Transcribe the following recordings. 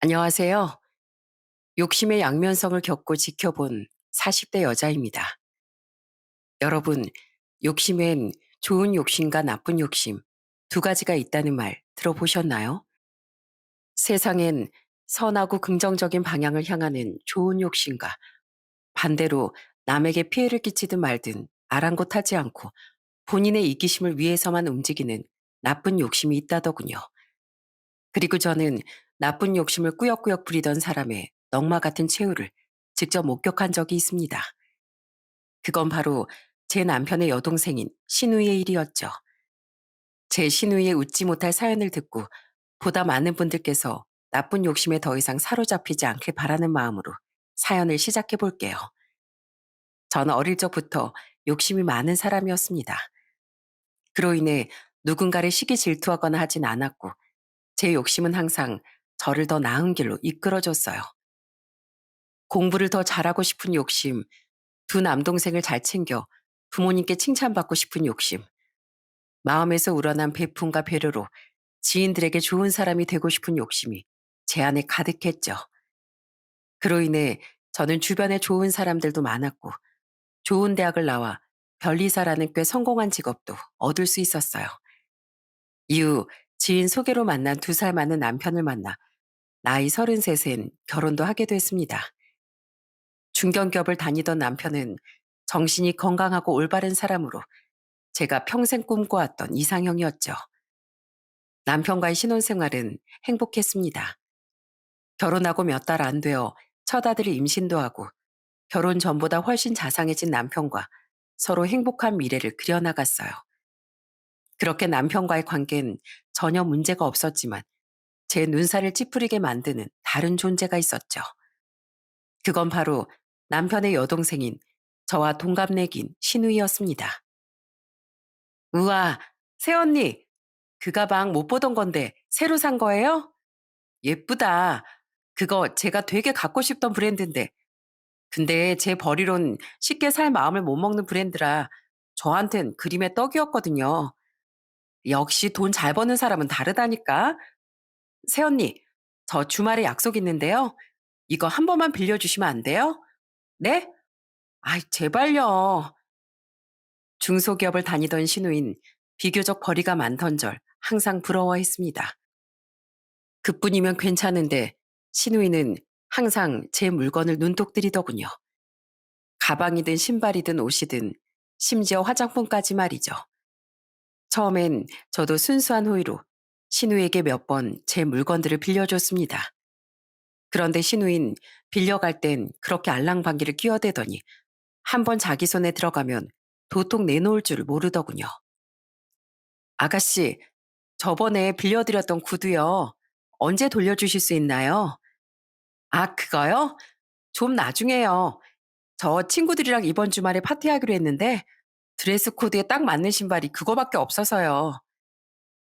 안녕하세요. 욕심의 양면성을 겪고 지켜본 40대 여자입니다. 여러분, 욕심엔 좋은 욕심과 나쁜 욕심 두 가지가 있다는 말 들어보셨나요? 세상엔 선하고 긍정적인 방향을 향하는 좋은 욕심과 반대로 남에게 피해를 끼치든 말든 아랑곳하지 않고 본인의 이기심을 위해서만 움직이는 나쁜 욕심이 있다더군요. 그리고 저는 나쁜 욕심을 꾸역꾸역 부리던 사람의 넝마 같은 최후를 직접 목격한 적이 있습니다. 그건 바로 제 남편의 여동생인 신우이의 일이었죠. 제 신우이의 웃지 못할 사연을 듣고 보다 많은 분들께서 나쁜 욕심에 더 이상 사로잡히지 않길 바라는 마음으로 사연을 시작해 볼게요. 저는 어릴 적부터 욕심이 많은 사람이었습니다. 그로 인해 누군가를 시기 질투하거나 하진 않았고 제 욕심은 항상 저를 더 나은 길로 이끌어줬어요. 공부를 더 잘하고 싶은 욕심, 두 남동생을 잘 챙겨 부모님께 칭찬받고 싶은 욕심, 마음에서 우러난 베품과 배려로 지인들에게 좋은 사람이 되고 싶은 욕심이 제 안에 가득했죠. 그로 인해 저는 주변에 좋은 사람들도 많았고 좋은 대학을 나와 변리사라는 꽤 성공한 직업도 얻을 수 있었어요. 이후 지인 소개로 만난 2살 많은 남편을 만나 나이 33엔 결혼도 하게 됐습니다. 중견기업을 다니던 남편은 정신이 건강하고 올바른 사람으로 제가 평생 꿈꿔왔던 이상형이었죠. 남편과의 신혼생활은 행복했습니다. 결혼하고 몇 달 안 되어 첫 아들을 임신도 하고 결혼 전보다 훨씬 자상해진 남편과 서로 행복한 미래를 그려나갔어요. 그렇게 남편과의 관계는 전혀 문제가 없었지만 제 눈살을 찌푸리게 만드는 다른 존재가 있었죠. 그건 바로 남편의 여동생인 저와 동갑내긴 신우이였습니다. 우와, 새언니, 그 가방 못 보던 건데 새로 산 거예요? 예쁘다. 그거 제가 되게 갖고 싶던 브랜드인데. 근데 제 벌이론 쉽게 살 마음을 못 먹는 브랜드라 저한텐 그림의 떡이었거든요. 역시 돈 잘 버는 사람은 다르다니까. 새언니, 저 주말에 약속 있는데요. 이거 한 번만 빌려주시면 안 돼요? 네? 아이, 제발요. 중소기업을 다니던 신우인 비교적 벌이가 많던절 항상 부러워했습니다. 그뿐이면 괜찮은데 신우이는 항상 제 물건을 눈독 들이더군요. 가방이든 신발이든 옷이든 심지어 화장품까지 말이죠. 처음엔 저도 순수한 호의로 신우에게 몇 번 제 물건들을 빌려줬습니다. 그런데 신우인 빌려갈 땐 그렇게 알랑방귀를 끼어대더니 한 번 자기 손에 들어가면 도통 내놓을 줄 모르더군요. 아가씨, 저번에 빌려드렸던 구두요. 언제 돌려주실 수 있나요? 아, 그거요? 좀 나중에요. 저 친구들이랑 이번 주말에 파티하기로 했는데 드레스 코드에 딱 맞는 신발이 그거밖에 없어서요.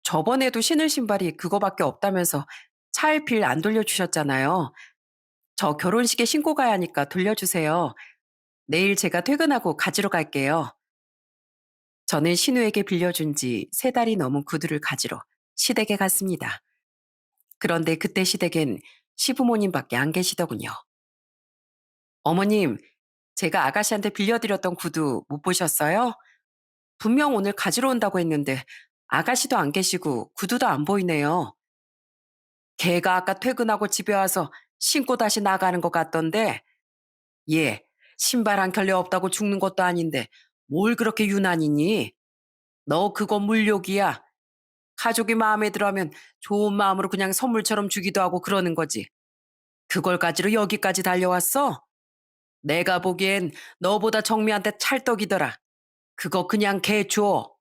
저번에도 신을 신발이 그거밖에 없다면서 차일필 안 돌려주셨잖아요. 저 결혼식에 신고 가야 하니까 돌려주세요. 내일 제가 퇴근하고 가지러 갈게요. 저는 신우에게 빌려준 지 3달이 넘은 구두를 가지러 시댁에 갔습니다. 그런데 그때 시댁엔 시부모님밖에 안 계시더군요. 어머님, 제가 아가씨한테 빌려드렸던 구두 못 보셨어요? 분명 오늘 가지러 온다고 했는데 아가씨도 안 계시고 구두도 안 보이네요. 걔가 아까 퇴근하고 집에 와서 신고 다시 나가는 것 같던데, 얘 신발 한 켤레 없다고 죽는 것도 아닌데 뭘 그렇게 유난이니? 너 그거 물욕이야. 가족이 마음에 들어하면 좋은 마음으로 그냥 선물처럼 주기도 하고 그러는 거지. 그걸 가지러 여기까지 달려왔어? 내가 보기엔 너보다 정미한테 찰떡이더라. 그거 그냥 걔 줘.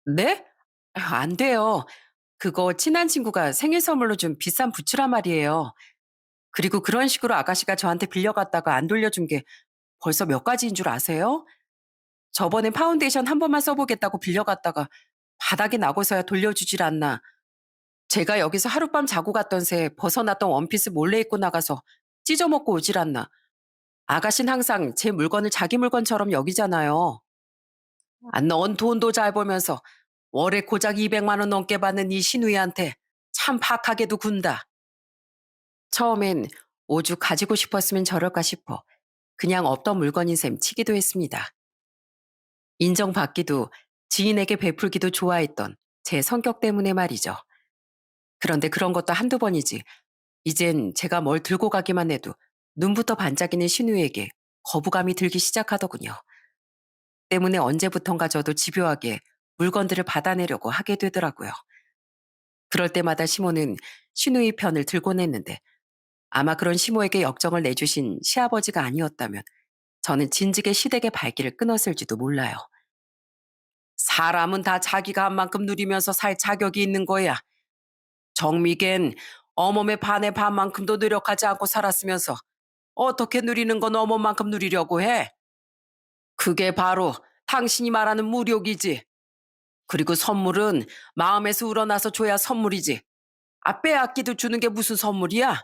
네? 안 돼요. 그거 친한 친구가 생일 선물로 준 비싼 부츠란 말이에요. 그리고 그런 식으로 아가씨가 저한테 빌려갔다가 안 돌려준 게 벌써 몇 가지인 줄 아세요? 저번에 파운데이션 한 번만 써보겠다고 빌려갔다가 바닥이 나고서야 돌려주질 않나. 제가 여기서 하룻밤 자고 갔던 새 벗어났던 원피스 몰래 입고 나가서 찢어먹고 오질 않나. 아가씨는 항상 제 물건을 자기 물건처럼 여기잖아요. 아, 넌 돈도 잘 벌면서 월에 고작 200만 원 넘게 받는 이 신우이한테 참 박하게도 군다. 처음엔 오죽 가지고 싶었으면 저럴까 싶어 그냥 없던 물건인 셈 치기도 했습니다. 인정받기도 지인에게 베풀기도 좋아했던 제 성격 때문에 말이죠. 그런데 그런 것도 한두 번이지. 이젠 제가 뭘 들고 가기만 해도 눈부터 반짝이는 신우에게 거부감이 들기 시작하더군요. 때문에 언제부턴가 저도 집요하게 물건들을 받아내려고 하게 되더라고요. 그럴 때마다 시모는 신우의 편을 들곤 했는데 아마 그런 시모에게 역정을 내주신 시아버지가 아니었다면 저는 진즉에 시댁의 발길을 끊었을지도 몰라요. 사람은 다 자기가 한 만큼 누리면서 살 자격이 있는 거야. 정미겐 어멈의 반의 반만큼도 노력하지 않고 살았으면서 어떻게 누리는 건 어멈만큼 누리려고 해? 그게 바로 당신이 말하는 무력이지. 그리고 선물은 마음에서 우러나서 줘야 선물이지. 아, 빼앗기도 주는 게 무슨 선물이야?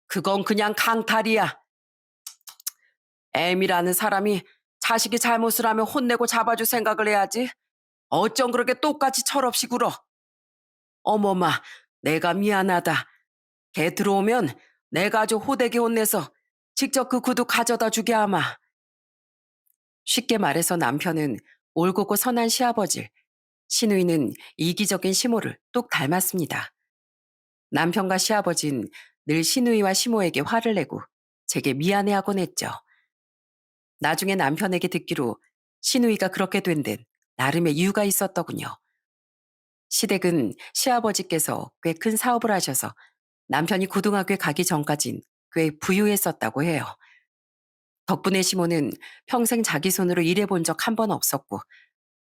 그건 그냥 강탈이야. 애미라는 사람이 자식이 잘못을 하면 혼내고 잡아줄 생각을 해야지. 어쩜 그렇게 똑같이 철없이 굴어. 어머마, 내가 미안하다. 걔 들어오면 내가 아주 호되게 혼내서 직접 그 구두 가져다 주게 하마. 쉽게 말해서 남편은 올곧고 선한 시아버지, 시누이는 이기적인 시모를 똑 닮았습니다. 남편과 시아버지는 늘 시누이와 시모에게 화를 내고 제게 미안해하곤 했죠. 나중에 남편에게 듣기로 시누이가 그렇게 된 데는 나름의 이유가 있었더군요. 시댁은 시아버지께서 꽤 큰 사업을 하셔서 남편이 고등학교에 가기 전까진 꽤 부유했었다고 해요. 덕분에 시모는 평생 자기 손으로 일해본 적 한 번 없었고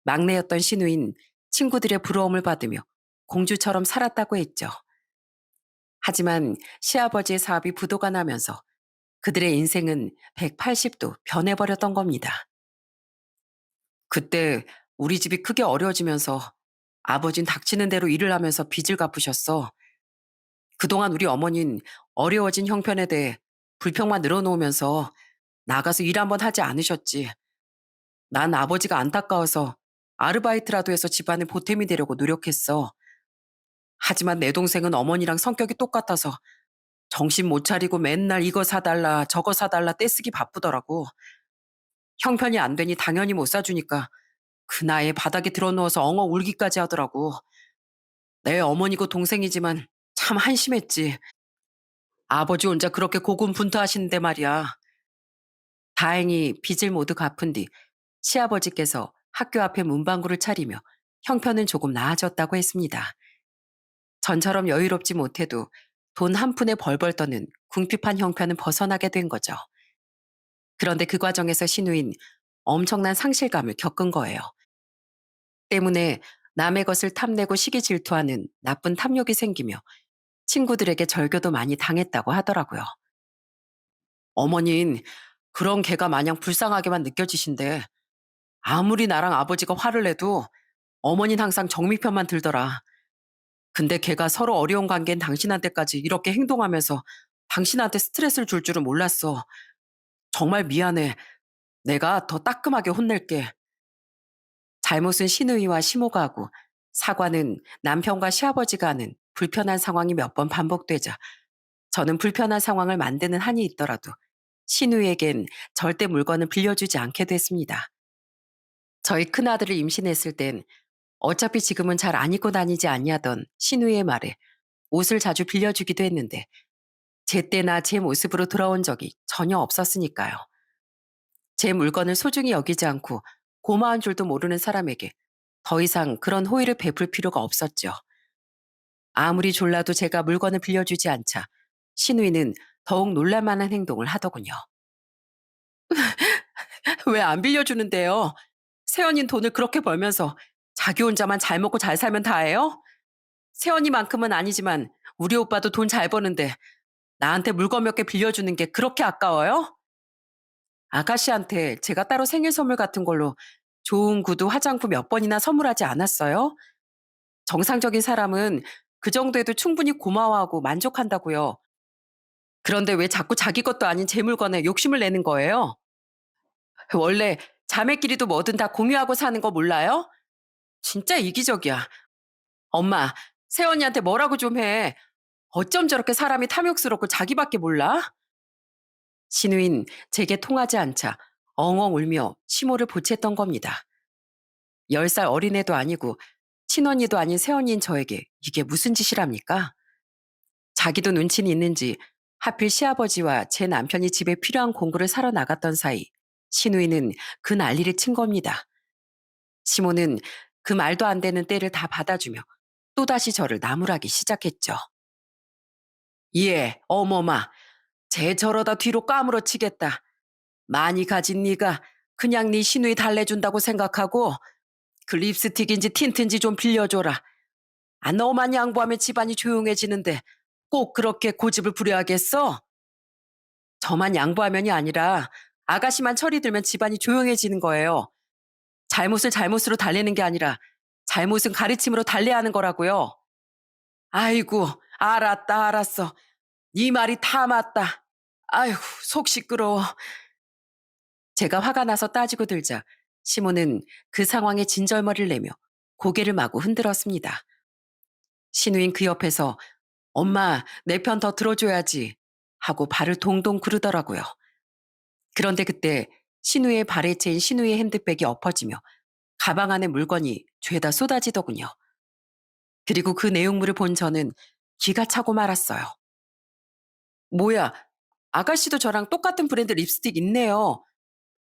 막내였던 시누인 친구들의 부러움을 받으며 공주처럼 살았다고 했죠. 하지만 시아버지의 사업이 부도가 나면서 그들의 인생은 180도 변해버렸던 겁니다. 그때 우리 집이 크게 어려워지면서 아버진 닥치는 대로 일을 하면서 빚을 갚으셨어. 그동안 우리 어머닌 어려워진 형편에 대해 불평만 늘어놓으면서 나가서 일 한번 하지 않으셨지. 난 아버지가 안타까워서 아르바이트라도 해서 집안에 보탬이 되려고 노력했어. 하지만 내 동생은 어머니랑 성격이 똑같아서 정신 못 차리고 맨날 이거 사달라 저거 사달라 떼쓰기 바쁘더라고. 형편이 안 되니 당연히 못 사주니까 그 나이에 바닥에 들어누워서 엉어 울기까지 하더라고. 내 어머니고 동생이지만 참 한심했지. 아버지 혼자 그렇게 고군분투하시는데 말이야. 다행히 빚을 모두 갚은 뒤 시아버지께서 학교 앞에 문방구를 차리며 형편은 조금 나아졌다고 했습니다. 전처럼 여유롭지 못해도 돈 한 푼에 벌벌 떠는 궁핍한 형편은 벗어나게 된 거죠. 그런데 그 과정에서 시누인 엄청난 상실감을 겪은 거예요. 때문에 남의 것을 탐내고 시기 질투하는 나쁜 탐욕이 생기며 친구들에게 절교도 많이 당했다고 하더라고요. 어머닌 그런 개가 마냥 불쌍하게만 느껴지신데 아무리 나랑 아버지가 화를 내도 어머닌 항상 정미 편만 들더라. 근데 걔가 서로 어려운 관계인 당신한테까지 이렇게 행동하면서 당신한테 스트레스를 줄 줄은 몰랐어. 정말 미안해. 내가 더 따끔하게 혼낼게. 잘못은 시누이와 시모가 하고 사과는 남편과 시아버지가 하는 불편한 상황이 몇 번 반복되자 저는 불편한 상황을 만드는 한이 있더라도 시누이에겐 절대 물건을 빌려주지 않게 됐습니다. 저희 큰아들을 임신했을 땐 어차피 지금은 잘 안 입고 다니지 아니하던 시누이의 말에 옷을 자주 빌려주기도 했는데 제때나 제 모습으로 돌아온 적이 전혀 없었으니까요. 제 물건을 소중히 여기지 않고 고마운 줄도 모르는 사람에게 더 이상 그런 호의를 베풀 필요가 없었죠. 아무리 졸라도 제가 물건을 빌려주지 않자 시누이는 더욱 놀랄만한 행동을 하더군요. 왜 안 빌려주는데요? 새언닌 돈을 그렇게 벌면서 자기 혼자만 잘 먹고 잘 살면 다예요? 새언니만큼은 아니지만 우리 오빠도 돈 잘 버는데 나한테 물건 몇 개 빌려주는 게 그렇게 아까워요? 아가씨한테 제가 따로 생일 선물 같은 걸로 좋은 구두, 화장품 몇 번이나 선물하지 않았어요? 정상적인 사람은 그 정도에도 충분히 고마워하고 만족한다고요. 그런데 왜 자꾸 자기 것도 아닌 제 물건에 욕심을 내는 거예요? 원래 자매끼리도 뭐든 다 공유하고 사는 거 몰라요? 진짜 이기적이야. 엄마, 새언니한테 뭐라고 좀 해. 어쩜 저렇게 사람이 탐욕스럽고 자기밖에 몰라? 신우인 제게 통하지 않자 엉엉 울며 시모를 보챘던 겁니다. 10살 어린애도 아니고 친언니도 아닌 새언니인 저에게 이게 무슨 짓이랍니까? 자기도 눈치는 있는지 하필 시아버지와 제 남편이 집에 필요한 공구를 사러 나갔던 사이 신우이는 그 난리를 친 겁니다. 시모는 그 말도 안 되는 때를 다 받아주며 또다시 저를 나무라기 시작했죠. 예, 어머마, 쟤 저러다 뒤로 까무러치겠다. 많이 가진 네가 그냥 네 시누이 달래준다고 생각하고 그 립스틱인지 틴트인지 좀 빌려줘라. 아, 너만 양보하면 집안이 조용해지는데 꼭 그렇게 고집을 부려야겠어? 저만 양보하면이 아니라 아가씨만 철이 들면 집안이 조용해지는 거예요. 잘못을 잘못으로 달래는 게 아니라 잘못은 가르침으로 달래야 하는 거라고요. 아이고, 알았다, 알았어. 네 말이 다 맞다. 아이고, 속 시끄러워. 제가 화가 나서 따지고 들자 시모는 그 상황에 진절머리를 내며 고개를 마구 흔들었습니다. 신우인 그 옆에서 엄마, 내 편 더 들어줘야지 하고 발을 동동 구르더라고요. 그런데 그때 신우의 발에 채인 신우의 핸드백이 엎어지며 가방 안에 물건이 죄다 쏟아지더군요. 그리고 그 내용물을 본 저는 기가 차고 말았어요. 뭐야, 아가씨도 저랑 똑같은 브랜드 립스틱 있네요.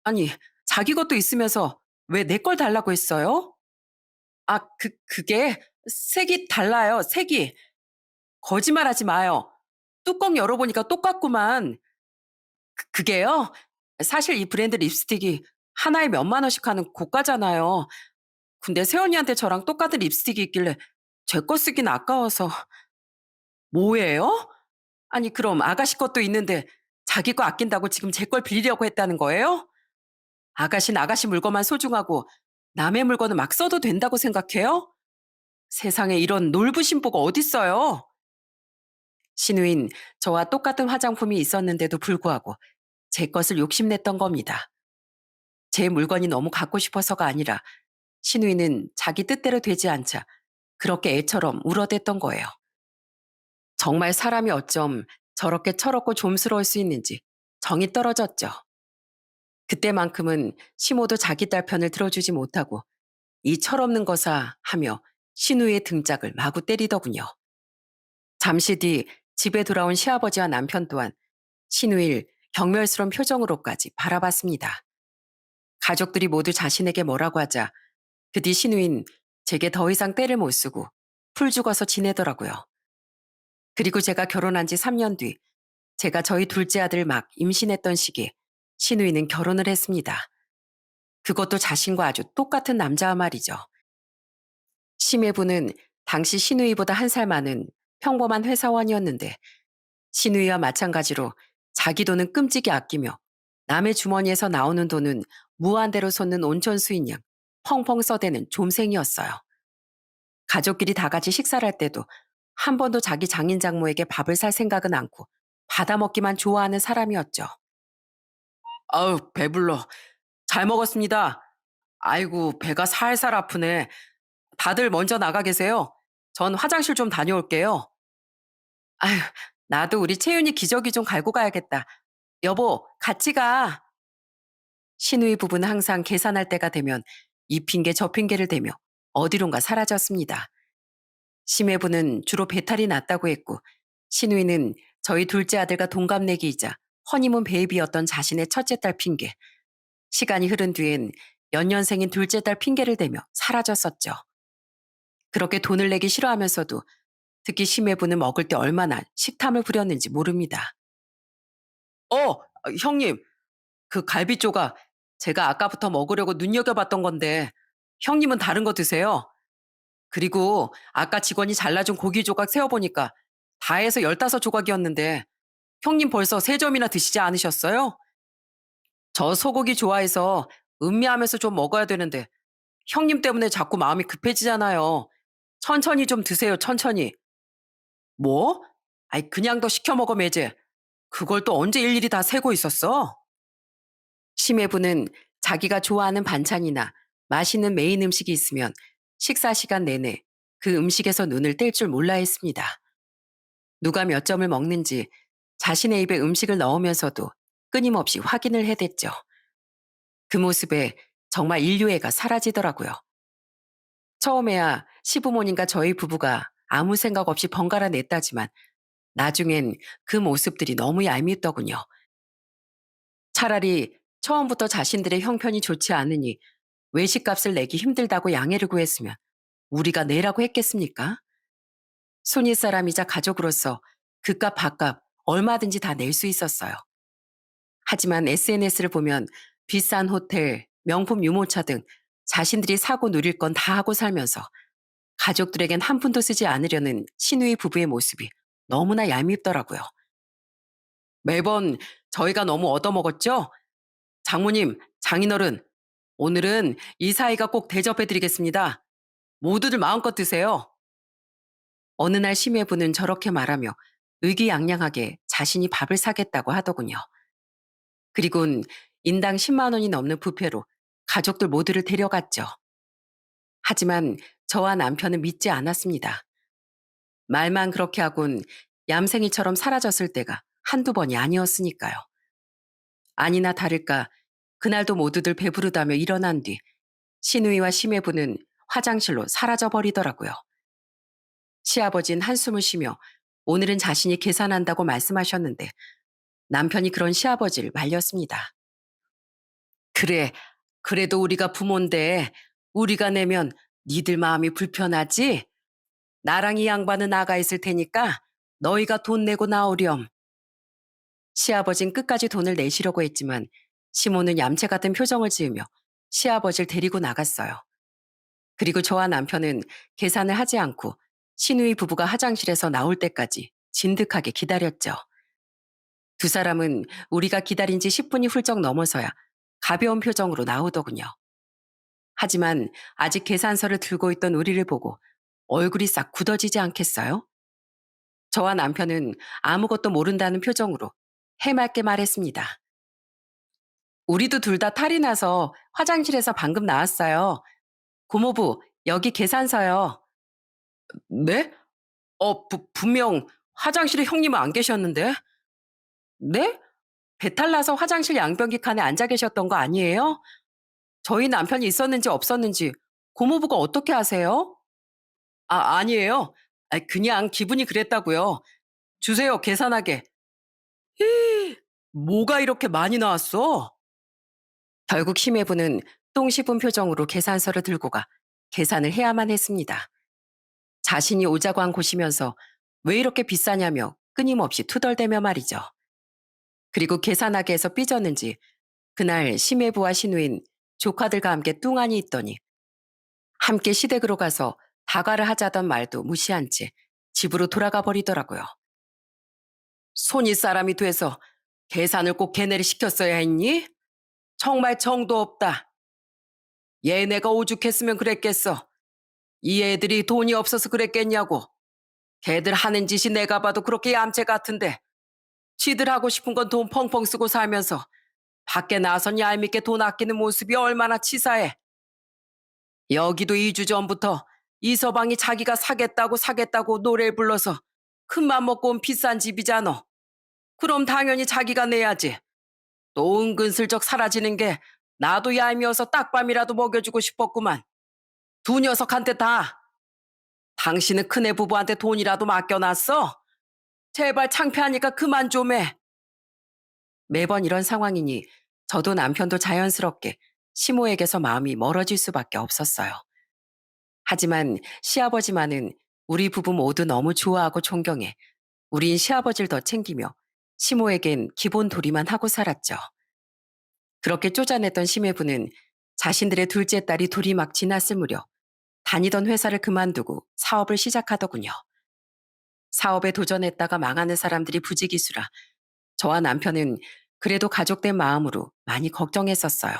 아니, 자기 것도 있으면서 왜 내 걸 달라고 했어요? 아, 그게 색이 달라요, 색이. 거짓말하지 마요. 뚜껑 열어보니까 똑같구만. 그게요? 사실 이 브랜드 립스틱이 하나에 몇만 원씩 하는 고가잖아요. 근데 세연이한테 저랑 똑같은 립스틱이 있길래 제 거 쓰긴 아까워서. 뭐예요? 아니, 그럼 아가씨 것도 있는데 자기 거 아낀다고 지금 제 걸 빌리려고 했다는 거예요? 아가씨는 아가씨 물건만 소중하고 남의 물건은 막 써도 된다고 생각해요? 세상에 이런 놀부심보가 어딨어요? 신우인 저와 똑같은 화장품이 있었는데도 불구하고 제 것을 욕심냈던 겁니다. 제 물건이 너무 갖고 싶어서가 아니라 신우이는 자기 뜻대로 되지 않자 그렇게 애처럼 울어댔던 거예요. 정말 사람이 어쩜 저렇게 철없고 좀스러울 수 있는지 정이 떨어졌죠. 그때만큼은 시모도 자기 딸 편을 들어주지 못하고 이 철없는 거사 하며 신우의 등짝을 마구 때리더군요. 잠시 뒤 집에 돌아온 시아버지와 남편 또한 신우일 경멸스러운 표정으로까지 바라봤습니다. 가족들이 모두 자신에게 뭐라고 하자 그 뒤 신우인 제게 더 이상 떼를 못 쓰고 풀 죽어서 지내더라고요. 그리고 제가 결혼한 지 3년 뒤 제가 저희 둘째 아들을 막 임신했던 시기에 신우이는 결혼을 했습니다. 그것도 자신과 아주 똑같은 남자와 말이죠. 심해부는 당시 신우이보다 1살 많은 평범한 회사원이었는데 신우이와 마찬가지로 자기 돈은 끔찍이 아끼며 남의 주머니에서 나오는 돈은 무한대로 솟는 온천수인 양 펑펑 써대는 좀생이었어요. 가족끼리 다 같이 식사를 할 때도 한 번도 자기 장인 장모에게 밥을 살 생각은 않고 받아먹기만 좋아하는 사람이었죠. 아우, 배불러. 잘 먹었습니다. 아이고, 배가 살살 아프네. 다들 먼저 나가 계세요. 전 화장실 좀 다녀올게요. 아휴, 나도 우리 채윤이 기저귀 좀 갈고 가야겠다. 여보, 같이 가. 신우이 부부는 항상 계산할 때가 되면 이 핑계 저 핑계를 대며 어디론가 사라졌습니다. 심해부는 주로 배탈이 났다고 했고 신우이는 저희 둘째 아들과 동갑내기이자 허니문 베이비였던 자신의 첫째 딸 핑계, 시간이 흐른 뒤엔 연년생인 둘째 딸 핑계를 대며 사라졌었죠. 그렇게 돈을 내기 싫어하면서도 특히 심해부는 먹을 때 얼마나 식탐을 부렸는지 모릅니다. 형님, 그 갈비 조각 제가 아까부터 먹으려고 눈여겨봤던 건데 형님은 다른 거 드세요. 그리고 아까 직원이 잘라준 고기 조각 세어보니까 다 해서 15조각이었는데 형님 벌써 3점이나 드시지 않으셨어요? 저 소고기 좋아해서 음미하면서 좀 먹어야 되는데 형님 때문에 자꾸 마음이 급해지잖아요. 천천히 좀 드세요, 천천히. 뭐? 아이, 그냥 더 시켜 먹어, 매제. 그걸 또 언제 일일이 다 세고 있었어? 심해부는 자기가 좋아하는 반찬이나 맛있는 메인 음식이 있으면 식사 시간 내내 그 음식에서 눈을 뗄 줄 몰라 했습니다. 누가 몇 점을 먹는지 자신의 입에 음식을 넣으면서도 끊임없이 확인을 해댔죠. 그 모습에 정말 인류애가 사라지더라고요. 처음에야 시부모님과 저희 부부가 아무 생각 없이 번갈아 냈다지만 나중엔 그 모습들이 너무 얄밉더군요. 차라리 처음부터 자신들의 형편이 좋지 않으니 외식값을 내기 힘들다고 양해를 구했으면 우리가 내라고 했겠습니까? 손윗 사람이자 가족으로서 그값 밥값 얼마든지 다 낼 수 있었어요. 하지만 SNS를 보면 비싼 호텔, 명품 유모차 등 자신들이 사고 누릴 건 다 하고 살면서 가족들에겐 한 푼도 쓰지 않으려는 시누이 부부의 모습이 너무나 얄밉더라고요. 매번 저희가 너무 얻어먹었죠? 장모님, 장인어른, 오늘은 이 사이가 꼭 대접해드리겠습니다. 모두들 마음껏 드세요. 어느 날 심해부는 저렇게 말하며 의기양양하게 자신이 밥을 사겠다고 하더군요. 그리곤 인당 10만 원이 넘는 뷔페로 가족들 모두를 데려갔죠. 하지만 저와 남편은 믿지 않았습니다. 말만 그렇게 하곤 얌생이처럼 사라졌을 때가 한두 번이 아니었으니까요. 아니나 다를까 그날도 모두들 배부르다며 일어난 뒤 시누이와 심해부는 화장실로 사라져 버리더라고요. 시아버진 한숨을 쉬며 오늘은 자신이 계산한다고 말씀하셨는데 남편이 그런 시아버지를 말렸습니다. 그래, 그래도 우리가 부모인데 우리가 내면 니들 마음이 불편하지? 나랑 이 양반은 나가 있을 테니까 너희가 돈 내고 나오렴. 시아버진 끝까지 돈을 내시려고 했지만 시모는 얌체 같은 표정을 지으며 시아버지를 데리고 나갔어요. 그리고 저와 남편은 계산을 하지 않고 시누이 부부가 화장실에서 나올 때까지 진득하게 기다렸죠. 두 사람은 우리가 기다린 지 10분이 훌쩍 넘어서야 가벼운 표정으로 나오더군요. 하지만 아직 계산서를 들고 있던 우리를 보고 얼굴이 싹 굳어지지 않겠어요? 저와 남편은 아무것도 모른다는 표정으로 해맑게 말했습니다. 우리도 둘 다 탈이 나서 화장실에서 방금 나왔어요. 고모부, 여기 계산서요. 네? 분명 화장실에 형님은 안 계셨는데? 네? 배탈 나서 화장실 양변기 칸에 앉아 계셨던 거 아니에요? 저희 남편이 있었는지 없었는지 고모부가 어떻게 아세요? 아니에요. 그냥 기분이 그랬다고요. 주세요, 계산하게. 히, 뭐가 이렇게 많이 나왔어? 결국 심해부는 똥 씹은 표정으로 계산서를 들고 가 계산을 해야만 했습니다. 자신이 오자고 한 곳이면서 왜 이렇게 비싸냐며 끊임없이 투덜대며 말이죠. 그리고 계산하게 해서 삐졌는지 그날 심해부와 시누인 조카들과 함께 뚱하니 있더니 함께 시댁으로 가서 다가를 하자던 말도 무시한 채 집으로 돌아가 버리더라고요. 손이 사람이 돼서 계산을 꼭 걔네를 시켰어야 했니? 정말 정도 없다. 얘네가 오죽했으면 그랬겠어. 이 애들이 돈이 없어서 그랬겠냐고. 걔들 하는 짓이 내가 봐도 그렇게 얌체 같은데 지들 하고 싶은 건 돈 펑펑 쓰고 살면서 밖에 나선 얄밉게 돈 아끼는 모습이 얼마나 치사해. 여기도 2주 전부터 이서방이 자기가 사겠다고 노래 불러서 큰맘 먹고 온 비싼 집이잖아. 그럼 당연히 자기가 내야지. 또 은근슬쩍 사라지는 게 나도 얄미워서 딱밤이라도 먹여주고 싶었구만. 두 녀석한테 다. 당신은 큰애 부부한테 돈이라도 맡겨놨어? 제발 창피하니까 그만 좀 해. 매번 이런 상황이니 저도 남편도 자연스럽게 시모에게서 마음이 멀어질 수밖에 없었어요. 하지만 시아버지만은 우리 부부 모두 너무 좋아하고 존경해 우린 시아버지를 더 챙기며 시모에겐 기본 도리만 하고 살았죠. 그렇게 쪼잔했던 심해부는 자신들의 둘째 딸이 둘이 막 지났을 무렵 다니던 회사를 그만두고 사업을 시작하더군요. 사업에 도전했다가 망하는 사람들이 부지기수라 저와 남편은 그래도 가족된 마음으로 많이 걱정했었어요.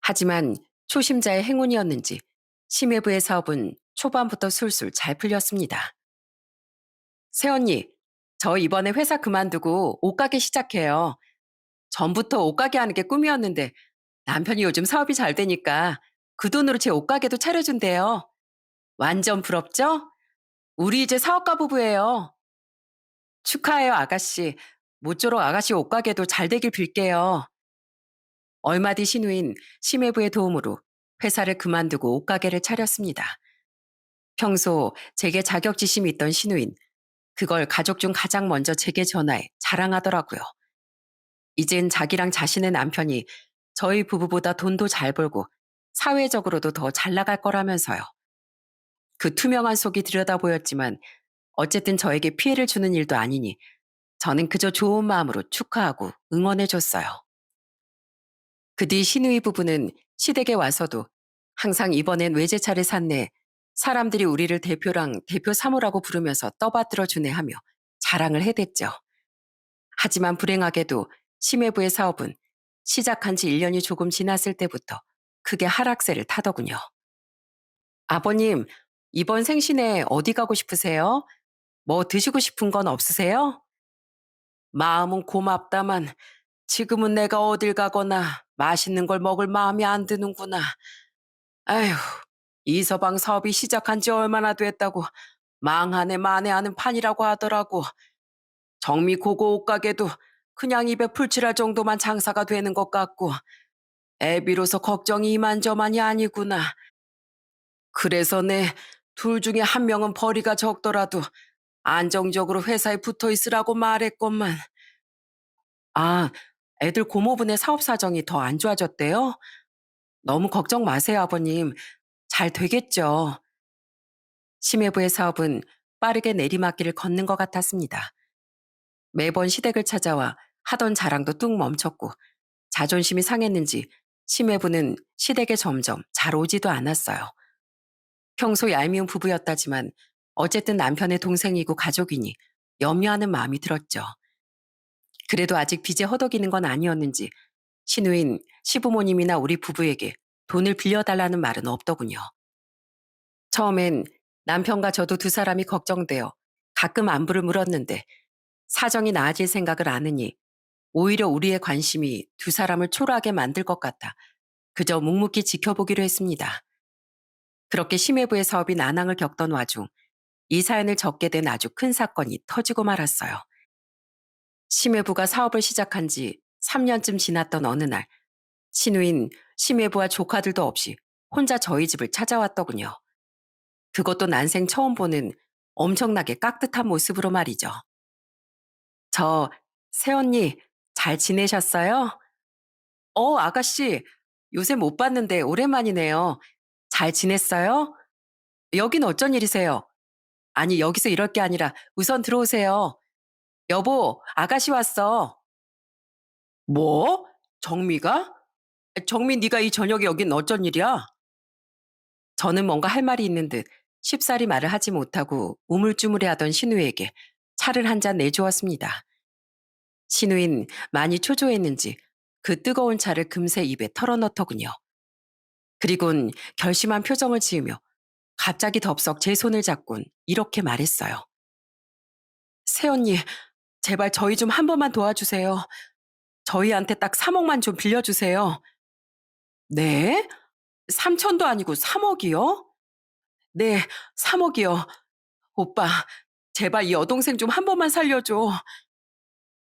하지만 초심자의 행운이었는지 심해부의 사업은 초반부터 술술 잘 풀렸습니다. 새언니, 저 이번에 회사 그만두고 옷가게 시작해요. 전부터 옷가게 하는 게 꿈이었는데 남편이 요즘 사업이 잘 되니까 그 돈으로 제 옷가게도 차려준대요. 완전 부럽죠? 우리 이제 사업가 부부예요. 축하해요, 아가씨. 모쪼록 아가씨 옷가게도 잘 되길 빌게요. 얼마 뒤 신우인 심해부의 도움으로 회사를 그만두고 옷가게를 차렸습니다. 평소 제게 자격지심이 있던 신우인, 그걸 가족 중 가장 먼저 제게 전화해 자랑하더라고요. 이젠 자기랑 자신의 남편이 저희 부부보다 돈도 잘 벌고 사회적으로도 더 잘 나갈 거라면서요. 그 투명한 속이 들여다 보였지만 어쨌든 저에게 피해를 주는 일도 아니니 저는 그저 좋은 마음으로 축하하고 응원해 줬어요. 그 뒤 시누이 부부는 시댁에 와서도 항상 이번엔 외제차를 샀네. 사람들이 우리를 대표랑 대표 사모라고 부르면서 떠받들어 주네 하며 자랑을 해댔죠. 하지만 불행하게도 심해부의 사업은 시작한 지 1년이 조금 지났을 때부터 크게 하락세를 타더군요. 아버님, 이번 생신에 어디 가고 싶으세요? 뭐 드시고 싶은 건 없으세요? 마음은 고맙다만 지금은 내가 어딜 가거나 맛있는 걸 먹을 마음이 안 드는구나. 아휴, 이 서방 사업이 시작한 지 얼마나 됐다고 망하네 만회하는 판이라고 하더라고. 정미 고고 옷가게도 그냥 입에 풀칠할 정도만 장사가 되는 것 같고 애비로서 걱정이 이만저만이 아니구나. 그래서 내 둘 중에 한 명은 벌이가 적더라도 안정적으로 회사에 붙어 있으라고 말했건만. 아, 애들 고모부네 사업 사정이 더 안 좋아졌대요? 너무 걱정 마세요, 아버님. 잘 되겠죠. 심해부의 사업은 빠르게 내리막길을 걷는 것 같았습니다. 매번 시댁을 찾아와 하던 자랑도 뚝 멈췄고 자존심이 상했는지 심해부는 시댁에 점점 잘 오지도 않았어요. 평소 얄미운 부부였다지만 어쨌든 남편의 동생이고 가족이니 염려하는 마음이 들었죠. 그래도 아직 빚에 허덕이는 건 아니었는지 시누인 시부모님이나 우리 부부에게 돈을 빌려달라는 말은 없더군요. 처음엔 남편과 저도 두 사람이 걱정되어 가끔 안부를 물었는데 사정이 나아질 생각을 안 하니 오히려 우리의 관심이 두 사람을 초라하게 만들 것 같아 그저 묵묵히 지켜보기로 했습니다. 그렇게 심해부의 사업이 난항을 겪던 와중 이 사연을 적게 된 아주 큰 사건이 터지고 말았어요. 심해부가 사업을 시작한 지 3년쯤 지났던 어느 날 신우인 심해부와 조카들도 없이 혼자 저희 집을 찾아왔더군요. 그것도 난생 처음 보는 엄청나게 깍듯한 모습으로 말이죠. 저 새언니 잘 지내셨어요? 아가씨 요새 못 봤는데 오랜만이네요. 잘 지냈어요? 여긴 어쩐 일이세요? 아니 여기서 이럴 게 아니라 우선 들어오세요. 여보 아가씨 왔어. 뭐? 정미가? 정미 네가 이 저녁에 여긴 어쩐 일이야? 저는 뭔가 할 말이 있는 듯 쉽사리 말을 하지 못하고 우물쭈물해하던 신우에게 차를 한 잔 내주었습니다. 신우인 많이 초조했는지 그 뜨거운 차를 금세 입에 털어넣더군요. 그리곤 결심한 표정을 지으며 갑자기 덥석 제 손을 잡곤 이렇게 말했어요. 새언니, 제발 저희 좀 한 번만 도와주세요. 저희한테 딱 3억만 좀 빌려주세요. 네? 3천도 아니고 3억이요? 네, 3억이요. 오빠, 제발 이 여동생 좀 한 번만 살려줘.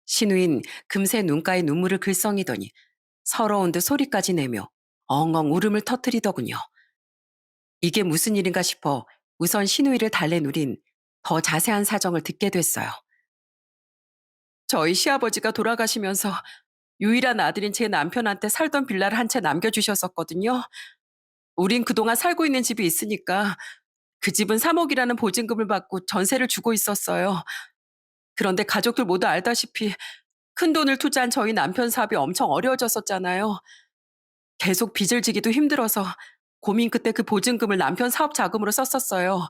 신우인 금세 눈가에 눈물을 글썽이더니 서러운 듯 소리까지 내며 엉엉 울음을 터뜨리더군요. 이게 무슨 일인가 싶어 우선 신우이를 달랜 우린 더 자세한 사정을 듣게 됐어요. 저희 시아버지가 돌아가시면서 유일한 아들인 제 남편한테 살던 빌라를 한 채 남겨주셨었거든요. 우린 그동안 살고 있는 집이 있으니까 그 집은 3억이라는 보증금을 받고 전세를 주고 있었어요. 그런데 가족들 모두 알다시피 큰돈을 투자한 저희 남편 사업이 엄청 어려워졌었잖아요. 계속 빚을 지기도 힘들어서 고민 끝에 그 보증금을 남편 사업 자금으로 썼었어요.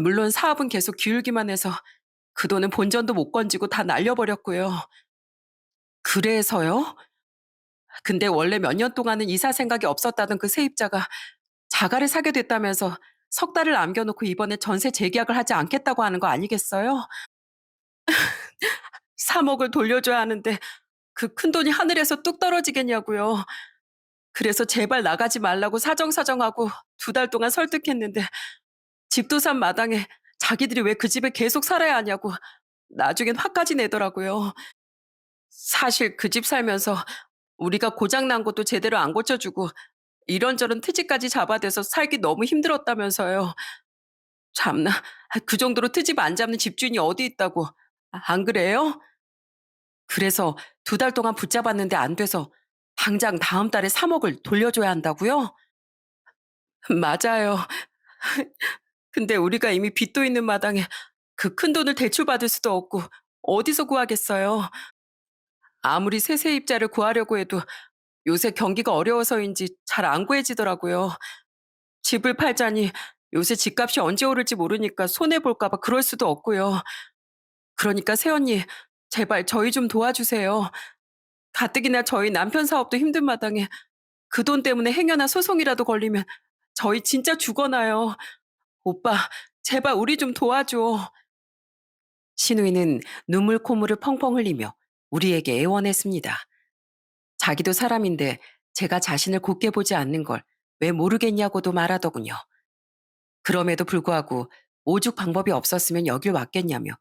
물론 사업은 계속 기울기만 해서 그 돈은 본전도 못 건지고 다 날려버렸고요. 그래서요? 근데 원래 몇 년 동안은 이사 생각이 없었다던 그 세입자가 자가를 사게 됐다면서 석 달을 남겨놓고 이번에 전세 재계약을 하지 않겠다고 하는 거 아니겠어요? 3억을 돌려줘야 하는데 그 큰돈이 하늘에서 뚝 떨어지겠냐고요. 그래서 제발 나가지 말라고 사정사정하고 2달 동안 설득했는데 집도 산 마당에 자기들이 왜 그 집에 계속 살아야 하냐고 나중엔 화까지 내더라고요. 사실 그 집 살면서 우리가 고장 난 것도 제대로 안 고쳐 주고 이런저런 트집까지 잡아대서 살기 너무 힘들었다면서요. 참나. 그 정도로 트집 안 잡는 집주인이 어디 있다고. 안 그래요? 그래서 2달 동안 붙잡았는데 안 돼서 당장 다음 달에 3억을 돌려줘야 한다고요? 맞아요. 근데 우리가 이미 빚도 있는 마당에 그 큰돈을 대출받을 수도 없고 어디서 구하겠어요. 아무리 새 세입자를 구하려고 해도 요새 경기가 어려워서인지 잘 안 구해지더라고요. 집을 팔자니 요새 집값이 언제 오를지 모르니까 손해 볼까 봐 그럴 수도 없고요. 그러니까 새언니 제발 저희 좀 도와주세요. 가뜩이나 저희 남편 사업도 힘든 마당에 그 돈 때문에 행여나 소송이라도 걸리면 저희 진짜 죽어나요. 오빠 제발 우리 좀 도와줘. 신우이는 눈물 콧물을 펑펑 흘리며 우리에게 애원했습니다. 자기도 사람인데 제가 자신을 곱게 보지 않는 걸 왜 모르겠냐고도 말하더군요. 그럼에도 불구하고 오죽 방법이 없었으면 여길 왔겠냐며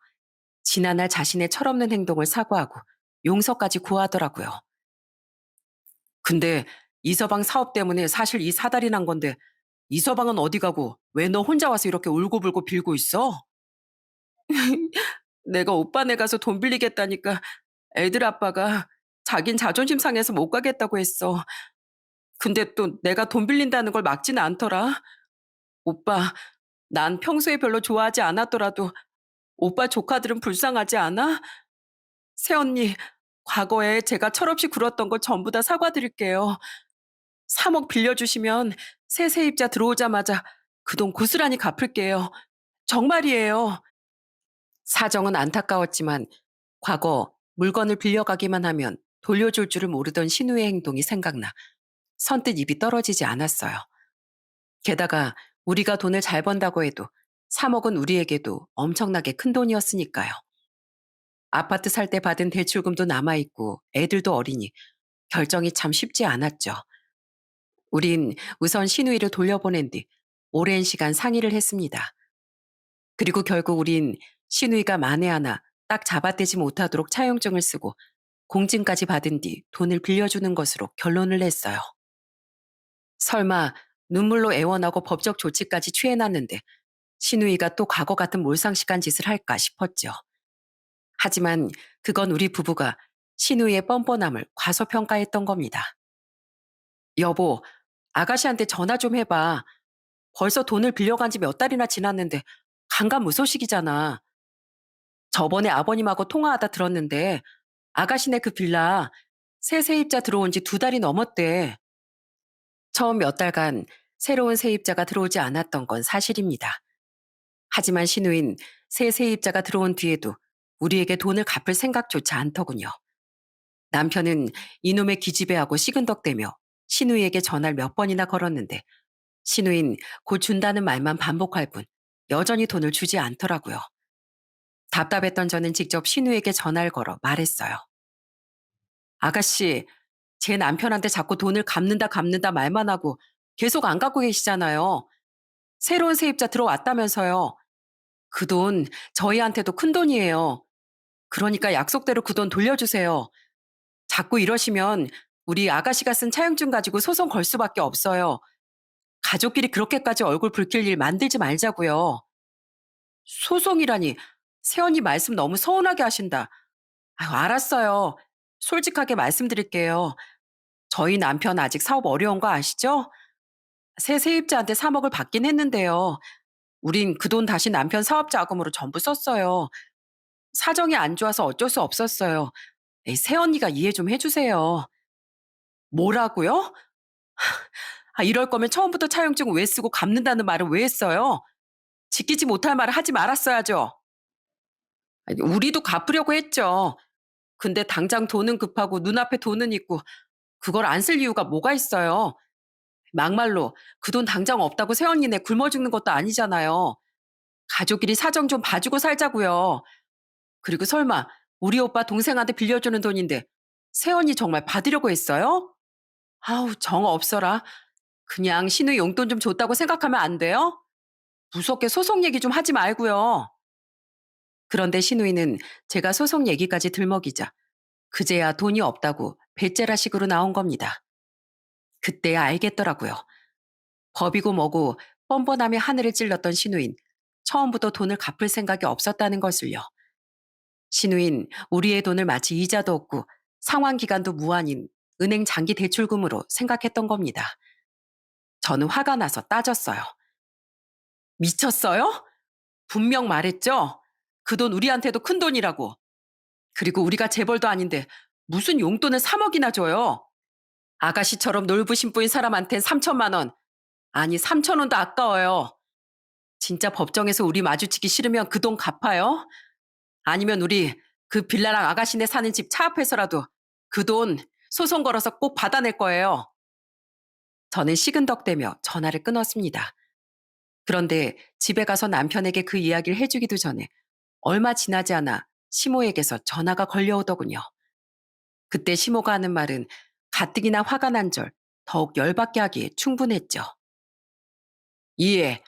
지난날 자신의 철없는 행동을 사과하고 용서까지 구하더라고요. 근데 이서방 사업 때문에 사실 이 사달이 난 건데 이서방은 어디 가고 왜 너 혼자 와서 이렇게 울고불고 빌고 있어? 내가 오빠네 가서 돈 빌리겠다니까 애들 아빠가 자긴 자존심 상해서 못 가겠다고 했어. 근데 또 내가 돈 빌린다는 걸 막지는 않더라. 오빠, 난 평소에 별로 좋아하지 않았더라도 오빠 조카들은 불쌍하지 않아? 새언니, 과거에 제가 철없이 굴었던 거 전부 다 사과드릴게요. 3억 빌려주시면 새 세입자 들어오자마자 그 돈 고스란히 갚을게요. 정말이에요. 사정은 안타까웠지만 과거 물건을 빌려가기만 하면 돌려줄 줄을 모르던 신우의 행동이 생각나 선뜻 입이 떨어지지 않았어요. 게다가 우리가 돈을 잘 번다고 해도 3억은 우리에게도 엄청나게 큰 돈이었으니까요. 아파트 살 때 받은 대출금도 남아있고 애들도 어리니 결정이 참 쉽지 않았죠. 우린 우선 신우이를 돌려보낸 뒤 오랜 시간 상의를 했습니다. 그리고 결국 우린 신우이가 만에 하나 딱 잡아떼지 못하도록 차용증을 쓰고 공증까지 받은 뒤 돈을 빌려주는 것으로 결론을 냈어요. 설마 눈물로 애원하고 법적 조치까지 취해놨는데 신우이가 또 과거 같은 몰상식한 짓을 할까 싶었죠. 하지만 그건 우리 부부가 신우이의 뻔뻔함을 과소평가했던 겁니다. 여보, 아가씨한테 전화 좀 해봐. 벌써 돈을 빌려간 지 몇 달이나 지났는데 간간무소식이잖아. 저번에 아버님하고 통화하다 들었는데 아가씨네 그 빌라 새 세입자 들어온 지 2달이 넘었대. 처음 몇 달간 새로운 세입자가 들어오지 않았던 건 사실입니다. 하지만 신우인 새 세입자가 들어온 뒤에도 우리에게 돈을 갚을 생각조차 않더군요. 남편은 이놈의 기집애하고 시근덕대며 신우이에게 전화를 몇 번이나 걸었는데 신우인 곧 준다는 말만 반복할 뿐 여전히 돈을 주지 않더라고요. 답답했던 저는 직접 신우에게 전화를 걸어 말했어요. 아가씨, 제 남편한테 자꾸 돈을 갚는다 말만 하고 계속 안 갚고 계시잖아요. 새로운 세입자 들어왔다면서요. 그 돈 저희한테도 큰 돈이에요. 그러니까 약속대로 그 돈 돌려주세요. 자꾸 이러시면 우리 아가씨가 쓴 차용증 가지고 소송 걸 수밖에 없어요. 가족끼리 그렇게까지 얼굴 붉힐 일 만들지 말자고요. 소송이라니 새언니 말씀 너무 서운하게 하신다. 아유, 알았어요. 솔직하게 말씀드릴게요. 저희 남편 아직 사업 어려운 거 아시죠? 새 세입자한테 3억을 받긴 했는데요. 우린 그 돈 다시 남편 사업 자금으로 전부 썼어요. 사정이 안 좋아서 어쩔 수 없었어요. 에이, 새언니가 이해 좀 해주세요. 뭐라고요? 아, 이럴 거면 처음부터 차용증 왜 쓰고 갚는다는 말을 왜 했어요? 지키지 못할 말을 하지 말았어야죠. 아니, 우리도 갚으려고 했죠. 근데 당장 돈은 급하고 눈앞에 돈은 있고 그걸 안 쓸 이유가 뭐가 있어요. 막말로 그 돈 당장 없다고 새언니네 굶어 죽는 것도 아니잖아요. 가족끼리 사정 좀 봐주고 살자고요. 그리고 설마 우리 오빠 동생한테 빌려주는 돈인데 새언니 정말 받으려고 했어요? 아우, 정 없어라. 그냥 신우 용돈 좀 줬다고 생각하면 안 돼요? 무섭게 소송 얘기 좀 하지 말고요. 그런데 신우이는 제가 소송 얘기까지 들먹이자 그제야 돈이 없다고 배째라식으로 나온 겁니다. 그때야 알겠더라고요. 법이고 뭐고 뻔뻔하며 하늘을 찔렀던 신우인, 처음부터 돈을 갚을 생각이 없었다는 것을요. 신우인, 우리의 돈을 마치 이자도 없고 상환 기간도 무한인 은행 장기 대출금으로 생각했던 겁니다. 저는 화가 나서 따졌어요. 미쳤어요? 분명 말했죠? 그 돈 우리한테도 큰 돈이라고. 그리고 우리가 재벌도 아닌데 무슨 용돈을 3억이나 줘요? 아가씨처럼 놀부심 뿌인 사람한텐 3천만 원. 아니 3천 원도 아까워요. 진짜 법정에서 우리 마주치기 싫으면 그 돈 갚아요? 아니면 우리 그 빌라랑 아가씨네 사는 집 차 앞에서라도 그 돈 소송 걸어서 꼭 받아낼 거예요. 저는 시근덕대며 전화를 끊었습니다. 그런데 집에 가서 남편에게 그 이야기를 해주기도 전에 얼마 지나지 않아 시모에게서 전화가 걸려오더군요. 그때 시모가 하는 말은 가뜩이나 화가 난 절 더욱 열받게 하기에 충분했죠. 이해.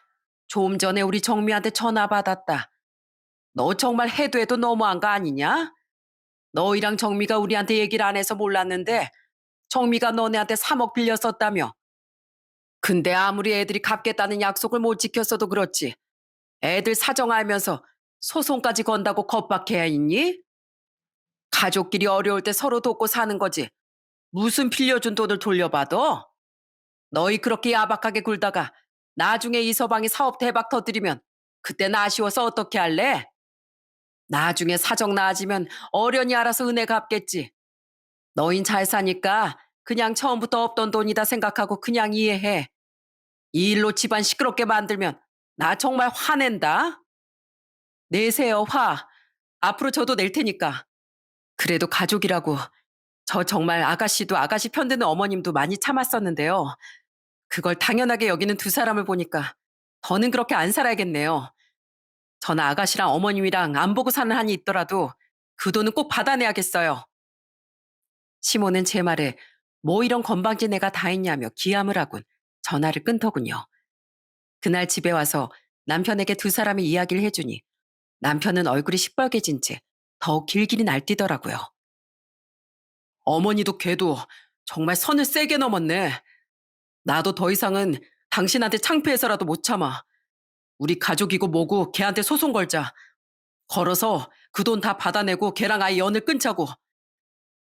좀 전에 우리 정미한테 전화 받았다. 너 정말 해도 해도 너무한 거 아니냐? 너희랑 정미가 우리한테 얘기를 안 해서 몰랐는데 정미가 너네한테 3억 빌렸었다며. 근데 아무리 애들이 갚겠다는 약속을 못 지켰어도 그렇지. 애들 사정 알면서 소송까지 건다고 겁박해야 있니? 가족끼리 어려울 때 서로 돕고 사는 거지. 무슨 빌려준 돈을 돌려받아? 너희 그렇게 야박하게 굴다가 나중에 이 서방이 사업 대박 터뜨리면 그땐 아쉬워서 어떻게 할래? 나중에 사정 나아지면 어련히 알아서 은혜 갚겠지. 너흰 잘 사니까 그냥 처음부터 없던 돈이다 생각하고 그냥 이해해. 이 일로 집안 시끄럽게 만들면 나 정말 화낸다. 내세요, 화. 앞으로 저도 낼 테니까. 그래도 가족이라고. 저 정말 아가씨도 아가씨 편드는 어머님도 많이 참았었는데요. 그걸 당연하게 여기는 두 사람을 보니까 더는 그렇게 안 살아야겠네요. 전 아가씨랑 어머님이랑 안 보고 사는 한이 있더라도 그 돈은 꼭 받아내야겠어요. 시모는 제 말에 뭐 이런 건방진 애가 다 있냐며 기함을 하곤 전화를 끊더군요. 그날 집에 와서 남편에게 두 사람의 이야기를 해주니 남편은 얼굴이 시뻘개진 채 더욱 길길이 날뛰더라고요. 어머니도 걔도 정말 선을 세게 넘었네. 나도 더 이상은 당신한테 창피해서라도 못 참아. 우리 가족이고 뭐고 걔한테 소송 걸자. 걸어서 그 돈 다 받아내고 걔랑 아예 연을 끊자고.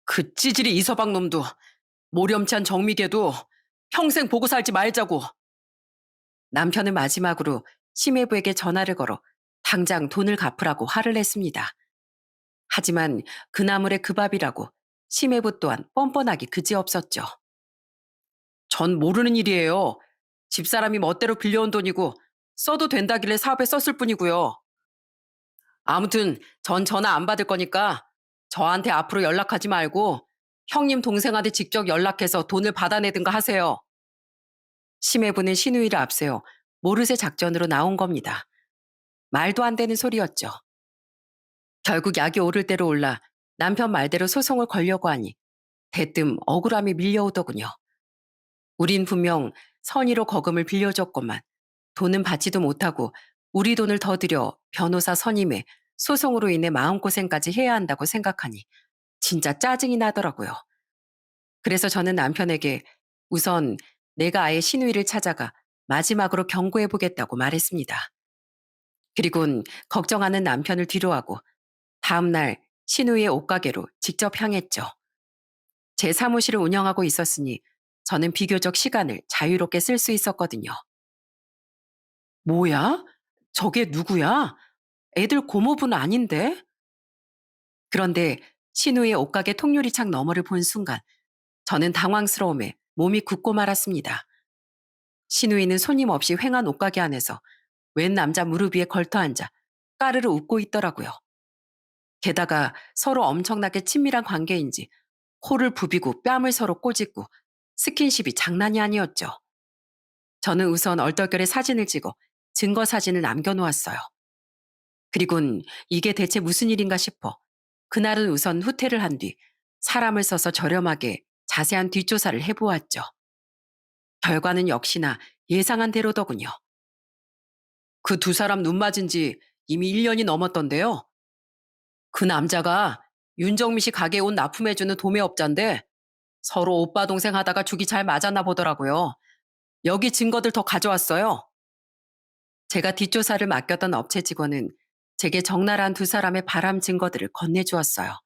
그 찌질이 이서방 놈도 모렴치한 정미개도 평생 보고 살지 말자고. 남편은 마지막으로 심해부에게 전화를 걸어 당장 돈을 갚으라고 화를 냈습니다. 하지만 그나물의 그 밥이라고 심해부 또한 뻔뻔하기 그지없었죠. 전 모르는 일이에요. 집사람이 멋대로 빌려온 돈이고 써도 된다길래 사업에 썼을 뿐이고요. 아무튼 전 전화 안 받을 거니까 저한테 앞으로 연락하지 말고 형님 동생한테 직접 연락해서 돈을 받아내든가 하세요. 심해부는 신우이를 앞세워 모르쇠 작전으로 나온 겁니다. 말도 안 되는 소리였죠. 결국 약이 오를 대로 올라 남편 말대로 소송을 걸려고 하니 대뜸 억울함이 밀려오더군요. 우린 분명 선의로 거금을 빌려줬건만 돈은 받지도 못하고 우리 돈을 더 들여 변호사 선임에 소송으로 인해 마음고생까지 해야 한다고 생각하니 진짜 짜증이 나더라고요. 그래서 저는 남편에게 우선 내가 아예 신우이를 찾아가 마지막으로 경고해보겠다고 말했습니다. 그리곤 걱정하는 남편을 뒤로하고 다음날 신우이의 옷가게로 직접 향했죠. 제 사무실을 운영하고 있었으니 저는 비교적 시간을 자유롭게 쓸 수 있었거든요. 뭐야? 저게 누구야? 애들 고모부는 아닌데? 그런데 신우의 옷가게 통유리창 너머를 본 순간 저는 당황스러움에 몸이 굳고 말았습니다. 신우이는 손님 없이 횡한 옷가게 안에서 웬 남자 무릎 위에 걸터앉아 까르르 웃고 있더라고요. 게다가 서로 엄청나게 친밀한 관계인지 코를 부비고 뺨을 서로 꼬집고 스킨십이 장난이 아니었죠. 저는 우선 얼떨결에 사진을 찍어 증거 사진을 남겨놓았어요. 그리곤 이게 대체 무슨 일인가 싶어 그날은 우선 후퇴를 한 뒤 사람을 써서 저렴하게 자세한 뒷조사를 해보았죠. 결과는 역시나 예상한 대로더군요. 그 두 사람 눈 맞은 지 이미 1년이 넘었던데요. 그 남자가 윤정미 씨 가게에 온 납품해주는 도매업자인데 서로 오빠 동생 하다가 죽이 잘 맞았나 보더라고요. 여기 증거들 더 가져왔어요. 제가 뒷조사를 맡겼던 업체 직원은 제게 적나라한 두 사람의 바람 증거들을 건네주었어요.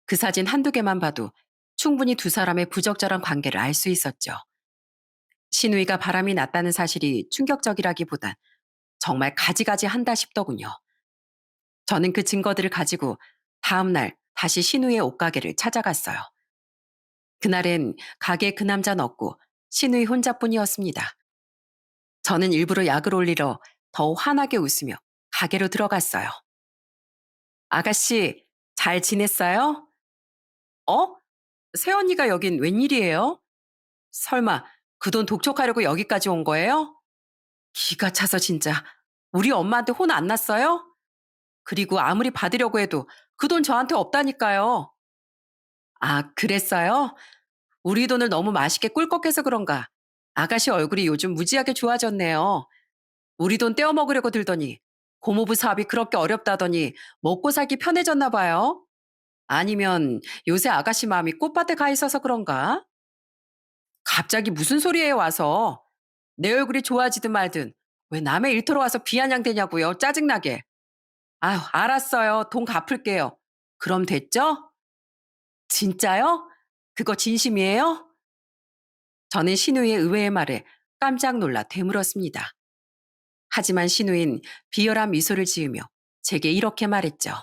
그 사진 한두 개만 봐도 충분히 두 사람의 부적절한 관계를 알 수 있었죠. 신우이가 바람이 났다는 사실이 충격적이라기보단 정말 가지가지 한다 싶더군요. 저는 그 증거들을 가지고 다음날 다시 신우이의 옷가게를 찾아갔어요. 그날엔 가게에 그 남자는 없고 신우이 혼자뿐이었습니다. 저는 일부러 약을 올리러 더 환하게 웃으며 가게로 들어갔어요. 아가씨, 잘 지냈어요? 어? 새언니가 여긴 웬일이에요? 설마 그 돈 독촉하려고 여기까지 온 거예요? 기가 차서 진짜. 우리 엄마한테 혼 안 났어요? 그리고 아무리 받으려고 해도 그 돈 저한테 없다니까요. 아, 그랬어요? 우리 돈을 너무 맛있게 꿀꺽해서 그런가. 아가씨 얼굴이 요즘 무지하게 좋아졌네요. 우리 돈 떼어먹으려고 들더니 고모부 사업이 그렇게 어렵다더니 먹고 살기 편해졌나 봐요. 아니면 요새 아가씨 마음이 꽃밭에 가 있어서 그런가? 갑자기 무슨 소리예요 와서. 내 얼굴이 좋아지든 말든 왜 남의 일터로 와서 비아냥대냐고요. 짜증나게. 아휴, 알았어요. 돈 갚을게요. 그럼 됐죠? 진짜요? 그거 진심이에요? 저는 신우의 의외의 말에 깜짝 놀라 되물었습니다. 하지만 신우인 비열한 미소를 지으며 제게 이렇게 말했죠.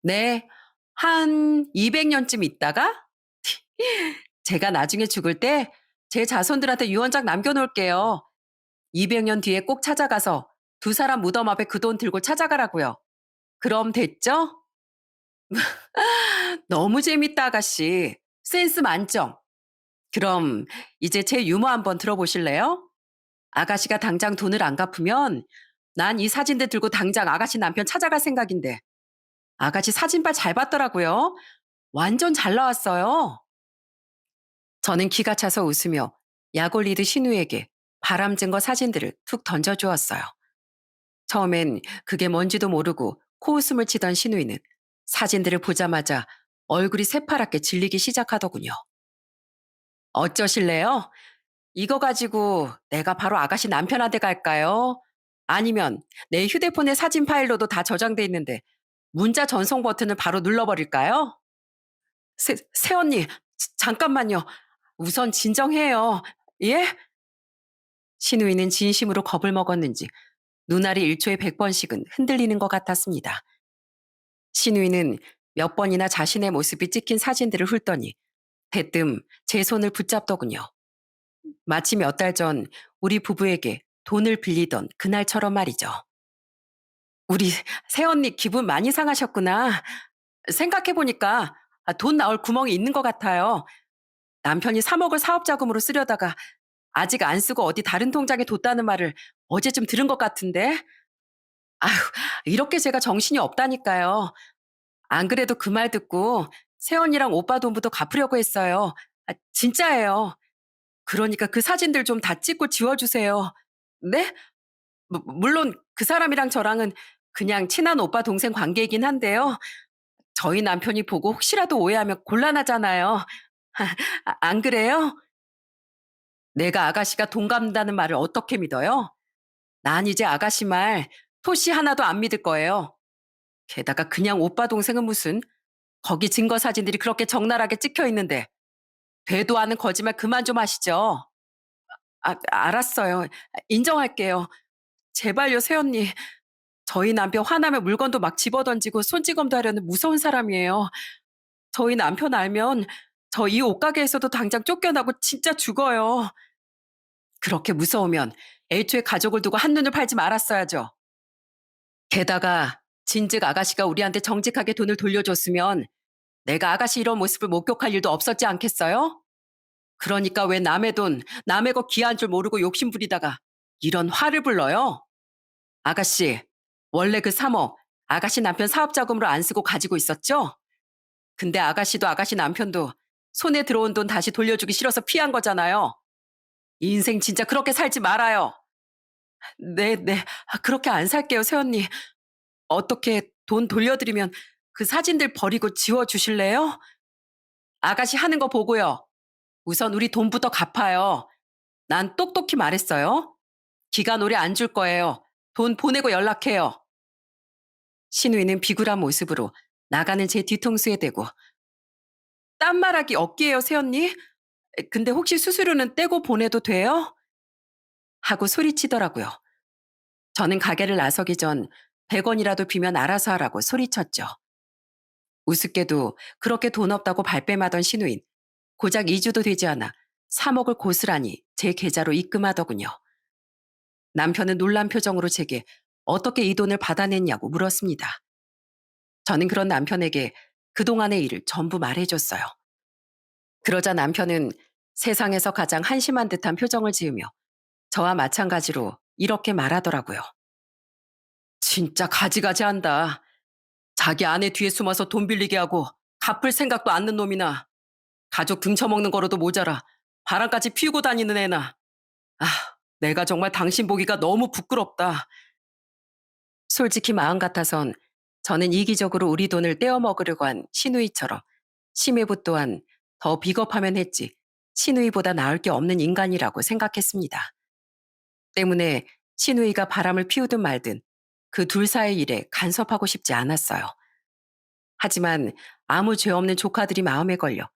네, 한 200년쯤 있다가 제가 나중에 죽을 때 제 자손들한테 유언장 남겨놓을게요. 200년 뒤에 꼭 찾아가서 두 사람 무덤 앞에 그 돈 들고 찾아가라고요. 그럼 됐죠? 너무 재밌다, 아가씨. 센스 만점. 그럼 이제 제 유머 한번 들어보실래요? 아가씨가 당장 돈을 안 갚으면 난 이 사진들 들고 당장 아가씨 남편 찾아갈 생각인데 아가씨 사진빨 잘 봤더라고요. 완전 잘 나왔어요. 저는 기가 차서 웃으며 약 올리듯 신우에게 바람 증거 사진들을 툭 던져주었어요. 처음엔 그게 뭔지도 모르고 코웃음을 치던 신우이는 사진들을 보자마자 얼굴이 새파랗게 질리기 시작하더군요. 어쩌실래요? 이거 가지고 내가 바로 아가씨 남편한테 갈까요? 아니면 내 휴대폰에 사진 파일로도 다 저장돼 있는데 문자 전송 버튼을 바로 눌러버릴까요? 새언니, 잠깐만요. 우선 진정해요. 예? 신우이는 진심으로 겁을 먹었는지 눈알이 1초에 100번씩은 흔들리는 것 같았습니다. 신우이는 몇 번이나 자신의 모습이 찍힌 사진들을 훑더니 대뜸 제 손을 붙잡더군요. 마치 몇 달 전 우리 부부에게 돈을 빌리던 그날처럼 말이죠. 우리 새언니 기분 많이 상하셨구나. 생각해보니까 돈 나올 구멍이 있는 것 같아요. 남편이 3억을 사업자금으로 쓰려다가 아직 안 쓰고 어디 다른 통장에 뒀다는 말을 어제쯤 들은 것 같은데. 아휴, 이렇게 제가 정신이 없다니까요. 안 그래도 그 말 듣고 새언니랑 오빠 돈부터 갚으려고 했어요. 진짜예요. 그러니까 그 사진들 좀 다 찍고 지워주세요. 네? 물론 그 사람이랑 저랑은 그냥 친한 오빠 동생 관계이긴 한데요. 저희 남편이 보고 혹시라도 오해하면 곤란하잖아요. 안 그래요? 내가 아가씨가 돈 갚는다는 말을 어떻게 믿어요? 난 이제 아가씨 말 토시 하나도 안 믿을 거예요. 게다가 그냥 오빠 동생은 무슨 거기 증거 사진들이 그렇게 적나라하게 찍혀 있는데 되도 않은 거짓말 그만 좀 하시죠. 알았어요. 인정할게요. 제발요, 새언니. 저희 남편 화나면 물건도 막 집어던지고 손찌검도 하려는 무서운 사람이에요. 저희 남편 알면 저 이 옷가게에서도 당장 쫓겨나고 진짜 죽어요. 그렇게 무서우면 애초에 가족을 두고 한눈을 팔지 말았어야죠. 게다가 진즉 아가씨가 우리한테 정직하게 돈을 돌려줬으면 내가 아가씨 이런 모습을 목격할 일도 없었지 않겠어요? 그러니까 왜 남의 돈, 남의 거 귀한 줄 모르고 욕심 부리다가 이런 화를 불러요? 아가씨, 원래 그 3억 아가씨 남편 사업자금으로 안 쓰고 가지고 있었죠? 근데 아가씨도 아가씨 남편도 손에 들어온 돈 다시 돌려주기 싫어서 피한 거잖아요. 인생 진짜 그렇게 살지 말아요. 네, 네. 그렇게 안 살게요, 새언니. 어떻게 돈 돌려드리면 그 사진들 버리고 지워주실래요? 아가씨 하는 거 보고요. 우선 우리 돈부터 갚아요. 난 똑똑히 말했어요. 기간 오래 안 줄 거예요. 돈 보내고 연락해요. 신우이는 비굴한 모습으로 나가는 제 뒤통수에 대고 딴 말하기 없기에요, 새언니? 근데 혹시 수수료는 떼고 보내도 돼요? 하고 소리치더라고요. 저는 가게를 나서기 전 100원이라도 비면 알아서 하라고 소리쳤죠. 우습게도 그렇게 돈 없다고 발뺌하던 신우인 고작 2주도 되지 않아 3억을 고스란히 제 계좌로 입금하더군요. 남편은 놀란 표정으로 제게 어떻게 이 돈을 받아냈냐고 물었습니다. 저는 그런 남편에게 그동안의 일을 전부 말해줬어요. 그러자 남편은 세상에서 가장 한심한 듯한 표정을 지으며 저와 마찬가지로 이렇게 말하더라고요. 진짜 가지가지 한다. 자기 아내 뒤에 숨어서 돈 빌리게 하고 갚을 생각도 않는 놈이나 가족 등쳐먹는 거로도 모자라 바람까지 피우고 다니는 애나. 아, 내가 정말 당신 보기가 너무 부끄럽다. 솔직히 마음 같아선 저는 이기적으로 우리 돈을 떼어 먹으려고 한 시누이처럼 심해부 또한 더 비겁하면 했지 시누이보다 나을 게 없는 인간이라고 생각했습니다. 때문에 시누이가 바람을 피우든 말든 그 둘 사이 일에 간섭하고 싶지 않았어요. 하지만 아무 죄 없는 조카들이 마음에 걸려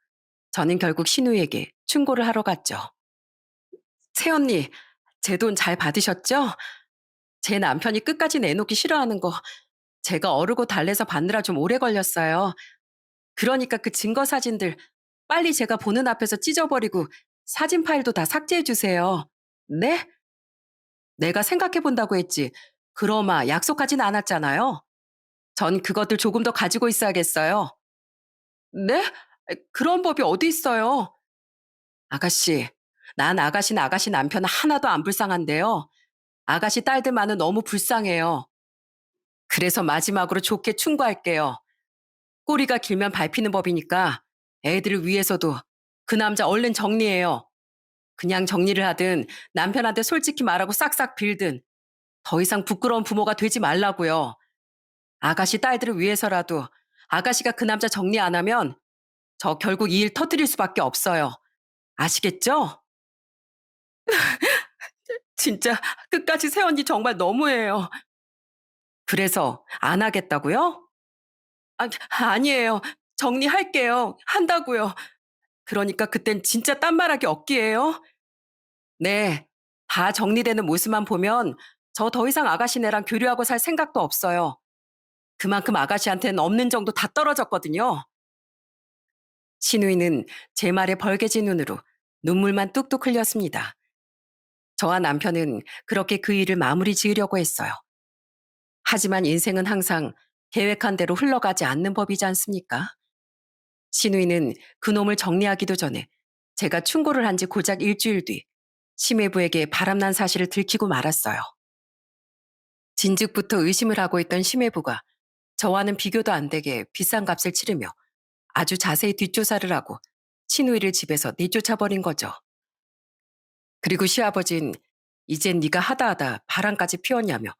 저는 결국 시누이에게 충고를 하러 갔죠. 새언니, 제 돈 잘 받으셨죠? 제 남편이 끝까지 내놓기 싫어하는 거 제가 어르고 달래서 받느라 좀 오래 걸렸어요. 그러니까 그 증거 사진들 빨리 제가 보는 앞에서 찢어버리고 사진 파일도 다 삭제해 주세요. 네? 내가 생각해 본다고 했지. 그러마 약속하진 않았잖아요. 전 그것들 조금 더 가지고 있어야겠어요. 네? 그런 법이 어디 있어요? 아가씨, 난 아가씨는 아가씨 남편 하나도 안 불쌍한데요. 아가씨 딸들만은 너무 불쌍해요. 그래서 마지막으로 좋게 충고할게요. 꼬리가 길면 밟히는 법이니까 애들을 위해서도 그 남자 얼른 정리해요. 그냥 정리를 하든 남편한테 솔직히 말하고 싹싹 빌든 더 이상 부끄러운 부모가 되지 말라고요. 아가씨 딸들을 위해서라도 아가씨가 그 남자 정리 안 하면 저 결국 이 일 터뜨릴 수밖에 없어요. 아시겠죠? 진짜 끝까지 새언니 정말 너무해요. 그래서 안 하겠다고요? 아, 아니에요. 정리할게요. 한다고요. 그러니까 그땐 진짜 딴 말하기 없기에요. 네. 다 정리되는 모습만 보면 저 더 이상 아가씨네랑 교류하고 살 생각도 없어요. 그만큼 아가씨한테는 없는 정도 다 떨어졌거든요. 신우이는 제 말에 벌개진 눈으로 눈물만 뚝뚝 흘렸습니다. 저와 남편은 그렇게 그 일을 마무리 지으려고 했어요. 하지만 인생은 항상 계획한 대로 흘러가지 않는 법이지 않습니까? 신우이는 그놈을 정리하기도 전에 제가 충고를 한 지 고작 일주일 뒤 심해부에게 바람난 사실을 들키고 말았어요. 진즉부터 의심을 하고 있던 심해부가 저와는 비교도 안 되게 비싼 값을 치르며 아주 자세히 뒷조사를 하고 신우이를 집에서 내쫓아버린 거죠. 그리고 시아버진 이젠 네가 하다하다 바람까지 피웠냐며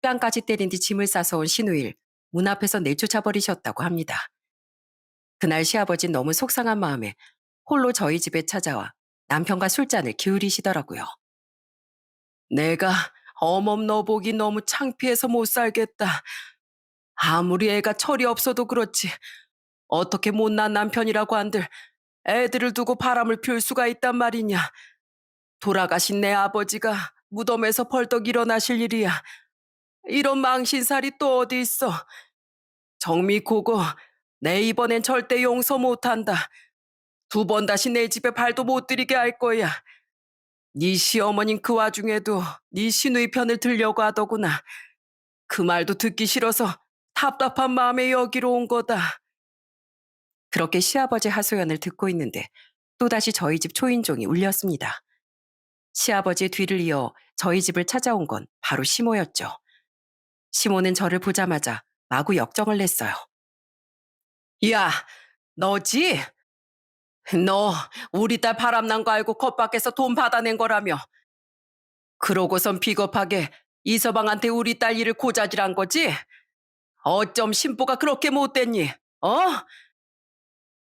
뺨까지 때린 뒤 짐을 싸서 온 신우이를 문 앞에서 내쫓아버리셨다고 합니다. 그날 시아버진 너무 속상한 마음에 홀로 저희 집에 찾아와 남편과 술잔을 기울이시더라고요. 내가 어멈 너 보기 너무 창피해서 못 살겠다. 아무리 애가 철이 없어도 그렇지. 어떻게 못난 남편이라고 한들 애들을 두고 바람을 피울 수가 있단 말이냐. 돌아가신 내 아버지가 무덤에서 벌떡 일어나실 일이야. 이런 망신살이 또 어디 있어. 정미 고고, 내 이번엔 절대 용서 못한다. 두 번 다시 내 집에 발도 못 들이게 할 거야. 네 시어머닌 그 와중에도 네 시누이 편을 들려고 하더구나. 그 말도 듣기 싫어서 답답한 마음에 여기로 온 거다. 그렇게 시아버지 하소연을 듣고 있는데 또다시 저희 집 초인종이 울렸습니다. 시아버지의 뒤를 이어 저희 집을 찾아온 건 바로 시모였죠. 시모는 저를 보자마자 마구 역정을 냈어요. 야, 너지? 너 우리 딸 바람난 거 알고 겉밖에서 돈 받아낸 거라며. 그러고선 비겁하게 이서방한테 우리 딸 일을 고자질한 거지? 어쩜 신보가 그렇게 못됐니? 어?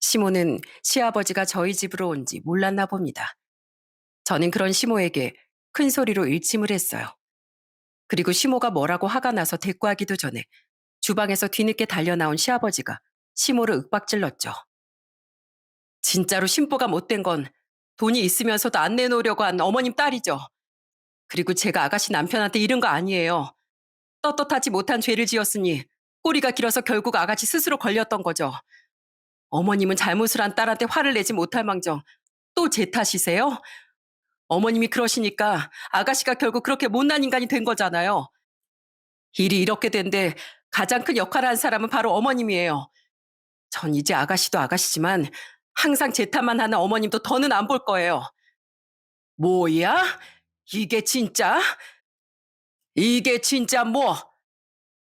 시모는 시아버지가 저희 집으로 온 지 몰랐나 봅니다. 저는 그런 시모에게 큰 소리로 일침을 했어요. 그리고 시모가 뭐라고 화가 나서 대꾸하기도 전에 주방에서 뒤늦게 달려나온 시아버지가 시모를 윽박질렀죠. 진짜로 신보가 못된 건 돈이 있으면서도 안 내놓으려고 한 어머님 딸이죠. 그리고 제가 아가씨 남편한테 이른 거 아니에요. 떳떳하지 못한 죄를 지었으니 꼬리가 길어서 결국 아가씨 스스로 걸렸던 거죠. 어머님은 잘못을 한 딸한테 화를 내지 못할 망정 또 제 탓이세요? 어머님이 그러시니까 아가씨가 결국 그렇게 못난 인간이 된 거잖아요. 일이 이렇게 된데 가장 큰 역할을 한 사람은 바로 어머님이에요. 전 이제 아가씨도 아가씨지만 항상 제 탓만 하는 어머님도 더는 안 볼 거예요. 뭐야? 이게 진짜? 이게 진짜 뭐?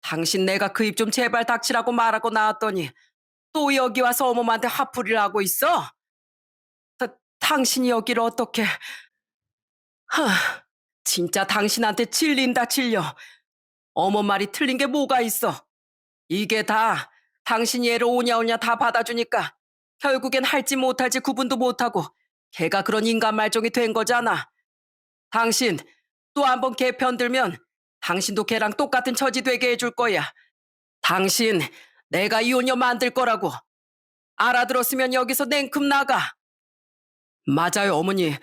당신 내가 그 입 좀 제발 닥치라고 말하고 나왔더니 또 여기 와서 어머님한테 화풀이를 하고 있어? 당신이 여기를 어떻게... 하, 진짜 당신한테 질린다 질려. 어머 말이 틀린 게 뭐가 있어? 이게 다 당신이 애를 오냐오냐 다 받아주니까 결국엔 할지 못할지 구분도 못하고 걔가 그런 인간 말종이 된 거잖아. 당신 또 한 번 걔 편들면 당신도 걔랑 똑같은 처지 되게 해줄 거야. 당신 내가 이혼녀 만들 거라고. 알아들었으면 여기서 냉큼 나가. 맞아요 어머니.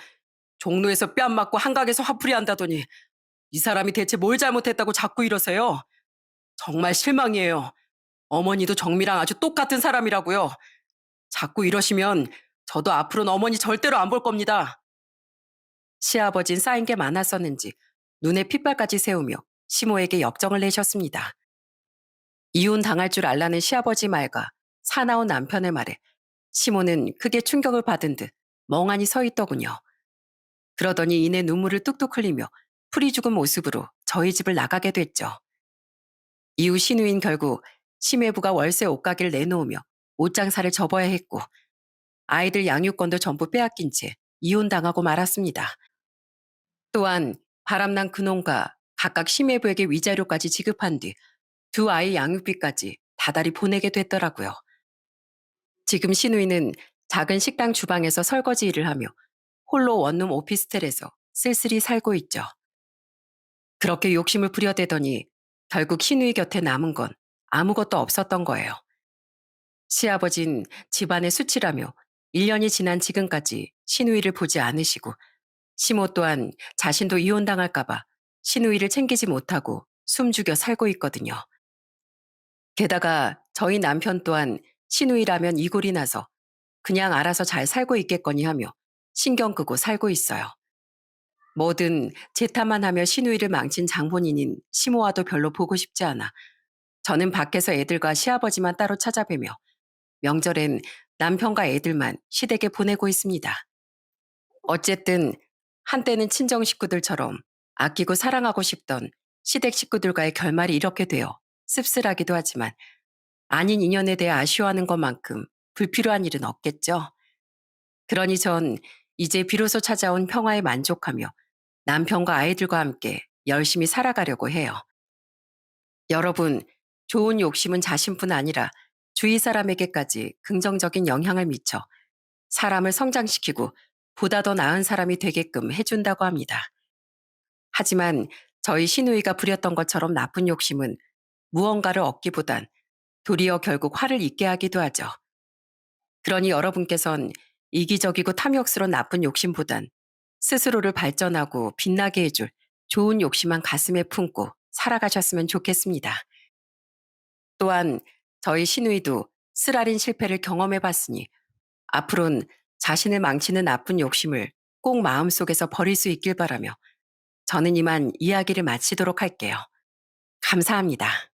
종로에서 뺨 맞고 한강에서 화풀이 한다더니 이 사람이 대체 뭘 잘못했다고 자꾸 이러세요? 정말 실망이에요. 어머니도 정미랑 아주 똑같은 사람이라고요. 자꾸 이러시면 저도 앞으로는 어머니 절대로 안 볼 겁니다. 시아버진 쌓인 게 많았었는지 눈에 핏발까지 세우며 시모에게 역정을 내셨습니다. 이혼 당할 줄 알라는 시아버지 말과 사나운 남편의 말에 시모는 크게 충격을 받은 듯 멍하니 서 있더군요. 그러더니 이내 눈물을 뚝뚝 흘리며 풀이 죽은 모습으로 저희 집을 나가게 됐죠. 이후 신우인 결국 심해부가 월세 옷가게를 내놓으며 옷장사를 접어야 했고 아이들 양육권도 전부 빼앗긴 채 이혼당하고 말았습니다. 또한 바람난 그놈과 각각 심해부에게 위자료까지 지급한 뒤 두 아이 양육비까지 다달이 보내게 됐더라고요. 지금 신우이는 작은 식당 주방에서 설거지 일을 하며 홀로 원룸 오피스텔에서 쓸쓸히 살고 있죠. 그렇게 욕심을 부려대더니 결국 신우이 곁에 남은 건 아무것도 없었던 거예요. 시아버진 집안의 수치라며 1년이 지난 지금까지 신우이를 보지 않으시고 시모 또한 자신도 이혼당할까봐 신우이를 챙기지 못하고 숨죽여 살고 있거든요. 게다가 저희 남편 또한 신우이라면 이골이 나서 그냥 알아서 잘 살고 있겠거니 하며 신경 끄고 살고 있어요. 뭐든 제 탓만 하며 신우이를 망친 장본인인 시모와도 별로 보고 싶지 않아 저는 밖에서 애들과 시아버지만 따로 찾아뵈며 명절엔 남편과 애들만 시댁에 보내고 있습니다. 어쨌든 한때는 친정 식구들처럼 아끼고 사랑하고 싶던 시댁 식구들과의 결말이 이렇게 되어 씁쓸하기도 하지만 아닌 인연에 대해 아쉬워하는 것만큼 불필요한 일은 없겠죠. 그러니 전 이제 비로소 찾아온 평화에 만족하며 남편과 아이들과 함께 열심히 살아가려고 해요. 여러분, 좋은 욕심은 자신뿐 아니라 주위 사람에게까지 긍정적인 영향을 미쳐 사람을 성장시키고 보다 더 나은 사람이 되게끔 해준다고 합니다. 하지만 저희 시누이가 부렸던 것처럼 나쁜 욕심은 무언가를 얻기보단 도리어 결국 화를 잊게 하기도 하죠. 그러니 여러분께선 이기적이고 탐욕스러운 나쁜 욕심보단 스스로를 발전하고 빛나게 해줄 좋은 욕심만 가슴에 품고 살아가셨으면 좋겠습니다. 또한 저희 시누이도 쓰라린 실패를 경험해봤으니 앞으로는 자신을 망치는 나쁜 욕심을 꼭 마음속에서 버릴 수 있길 바라며 저는 이만 이야기를 마치도록 할게요. 감사합니다.